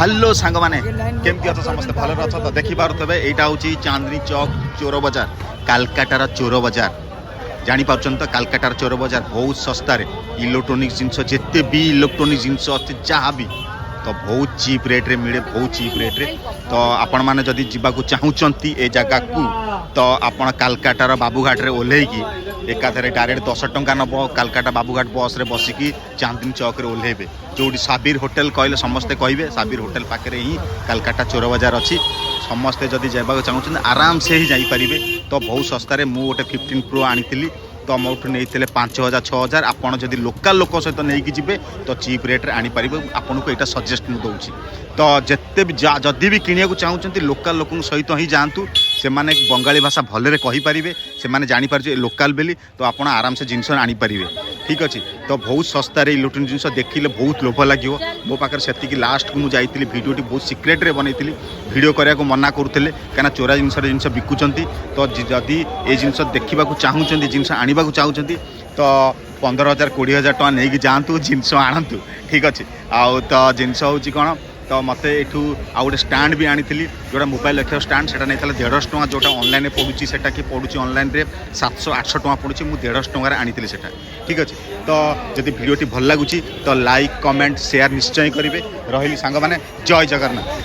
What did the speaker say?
Hello सांग मैंने केमती अच्छे समस्त भल अच्छ तो देखिपे यहाँ हूँ चांदनी चौक चोर बजार कालकाटार चोर बजार जापर तो कालकाटार चोर बजार बहुत सस्तार इलेक्ट्रोनिक जिनस जिते भी इलेक्ट्रोनिक जिनस अच्छे जहाँ भी तो बहुत चीप रेट रे मिले बहुत चीप रेट रे तो आपण मैंने जदि जावाक चाहूँगी ए जगह को तो आपण कालकाटार बाबूघाट रे ओह्लैकी एकाथरे डायरेक्ट 10 टंका नब कालकाटा बाबूघाट बस रे बसिकी चांदनी चौक रे ओह्लैबे जो साबिर होटेल कहले समस्ते कहे साबिर होटेल पाखे ही कालकाटा चोर बजार अच्छी समस्ते जदि जावाक चाहूँ आराम से ही जापरेंगे तो बहुत सस्तार मुझे गोटे 15 प्रो आनी तो मोठू नहीं 5000 6000 आपड़ जदि लोकाल लोक सहित नहीं जी तो चीप रेट्रे आनीपर आपन को यहाँ सजेस्ट मुझे दूसरी तो जिते भी जदि भी किणा चाहूँगी लोकाल लोक सहित ही जातु से माने बंगाली भाषा भलरे कहींपारे से मैंने जापर लोकाल बेली तो आप आराम से जिनस आनीपारे ठीक अच्छे तो बहुत सस्तार इलेक्ट्रोनिक जिनस देखिले बहुत लोभ लगे मो पाखे से लास्ट को मुझे भिडियोटी बहुत सिक्रेट बनई भिडियो करने मना करुले कहीं चोरा जिनस बिकुंट तो जदि ये जिनस देखा चाहूँगी जिनस आने चाहूँगी तो 15,000 20,000 टका नहीं जातु जिनस आणतु ठीक अच्छे आउ तो जिनस हूँ कौन तो मत एठू आ गए स्टाण्ड भी आनी जोटा मोबाइल रखा स्टाण्ड से नहीं 150 टका जोटा ऑनलाइन पड़ूँ से कि पड़ूँ ऑनलाइन 700-800 टका पड़ूँ मुझे 150 टकर आनी से ठीक अच्छे तो जदि भिडियोटी भल लगुच तो लाइक कमेंट शेयर निश्चय करेंगे रही सांग मैंने जय जगन्नाथ।